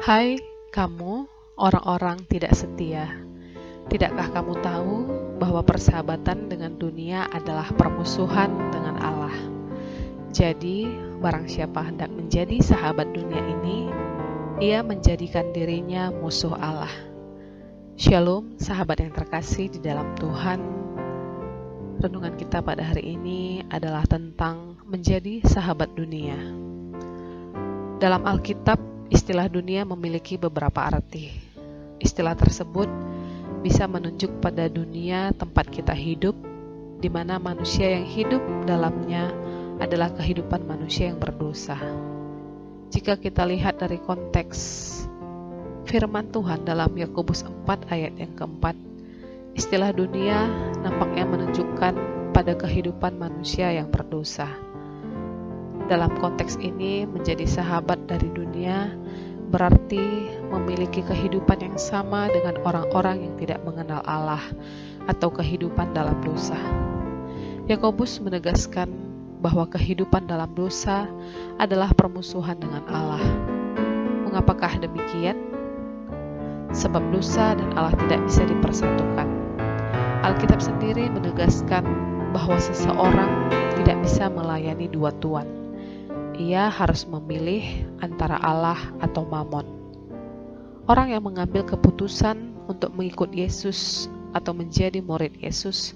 Hai, kamu orang-orang tidak setia. Tidakkah kamu tahu bahwa persahabatan dengan dunia adalah permusuhan dengan Allah? Jadi, barang siapa hendak menjadi sahabat dunia ini, ia menjadikan dirinya musuh Allah. Shalom, sahabat yang terkasih di dalam Tuhan. Renungan kita pada hari ini adalah tentang menjadi sahabat dunia. Dalam Alkitab, istilah dunia memiliki beberapa arti. Istilah tersebut bisa menunjuk pada dunia tempat kita hidup, di mana manusia yang hidup dalamnya adalah kehidupan manusia yang berdosa. Jika kita lihat dari konteks firman Tuhan dalam Yakobus 4 ayat yang keempat, istilah dunia nampaknya menunjukkan pada kehidupan manusia yang berdosa. Dalam konteks ini, menjadi sahabat dari dunia berarti memiliki kehidupan yang sama dengan orang-orang yang tidak mengenal Allah atau kehidupan dalam dosa. Yakobus menegaskan bahwa kehidupan dalam dosa adalah permusuhan dengan Allah. Mengapakah demikian? Sebab dosa dan Allah tidak bisa dipersatukan. Alkitab sendiri menegaskan bahwa seseorang tidak bisa melayani dua tuan. Ia harus memilih antara Allah atau Mamon. Orang yang mengambil keputusan untuk mengikut Yesus atau menjadi murid Yesus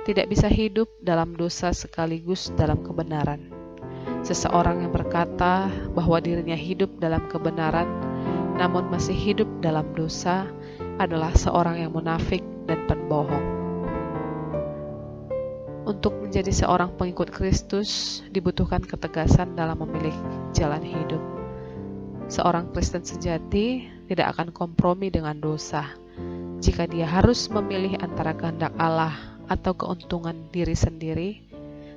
tidak bisa hidup dalam dosa sekaligus dalam kebenaran. Seseorang yang berkata bahwa dirinya hidup dalam kebenaran namun masih hidup dalam dosa adalah seorang yang munafik dan pembohong. Untuk menjadi seorang pengikut Kristus dibutuhkan ketegasan dalam memilih jalan hidup. Seorang Kristen sejati tidak akan kompromi dengan dosa. Jika dia harus memilih antara kehendak Allah atau keuntungan diri sendiri,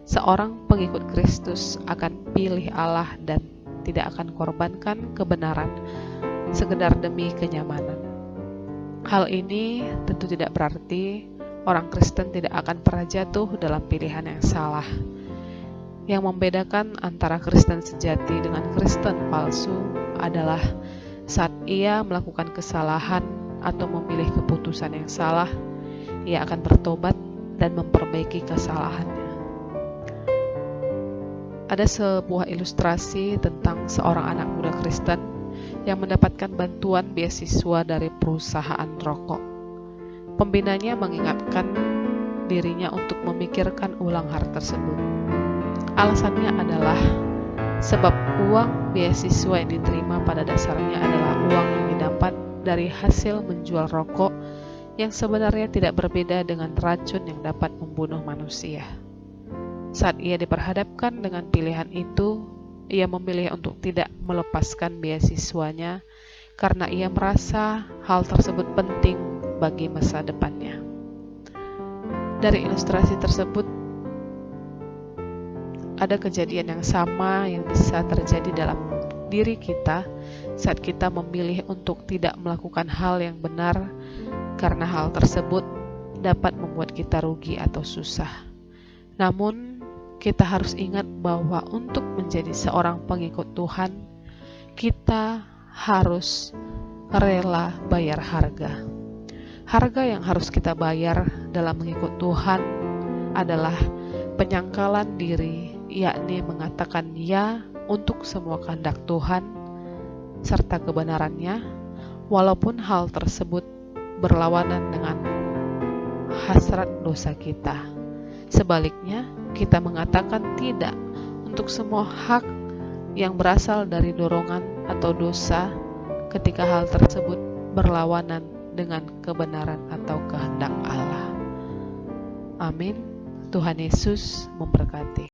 seorang pengikut Kristus akan pilih Allah dan tidak akan korbankan kebenaran sekedar demi kenyamanan. Hal ini tentu tidak berarti orang Kristen tidak akan pernah jatuh dalam pilihan yang salah. Yang membedakan antara Kristen sejati dengan Kristen palsu adalah saat ia melakukan kesalahan atau memilih keputusan yang salah, ia akan bertobat dan memperbaiki kesalahannya. Ada sebuah ilustrasi tentang seorang anak muda Kristen yang mendapatkan bantuan beasiswa dari perusahaan rokok. Pembinanya mengingatkan dirinya untuk memikirkan ulang hal tersebut. Alasannya adalah sebab uang beasiswa yang diterima pada dasarnya adalah uang yang didapat dari hasil menjual rokok yang sebenarnya tidak berbeda dengan racun yang dapat membunuh manusia. Saat ia diperhadapkan dengan pilihan itu, ia memilih untuk tidak melepaskan beasiswanya karena ia merasa hal tersebut penting bagi masa depannya. Dari ilustrasi tersebut, ada kejadian yang sama yang bisa terjadi dalam diri kita saat kita memilih untuk tidak melakukan hal yang benar karena hal tersebut dapat membuat kita rugi atau susah. Namun, kita harus ingat bahwa untuk menjadi seorang pengikut Tuhan, kita harus rela bayar harga. Harga yang harus kita bayar dalam mengikut Tuhan adalah penyangkalan diri, yakni mengatakan ya untuk semua kehendak Tuhan serta kebenarannya, walaupun hal tersebut berlawanan dengan hasrat dosa kita. Sebaliknya, kita mengatakan tidak untuk semua hak yang berasal dari dorongan atau dosa ketika hal tersebut berlawanan dengan kebenaran atau kehendak Allah. Amin. Tuhan Yesus memberkati.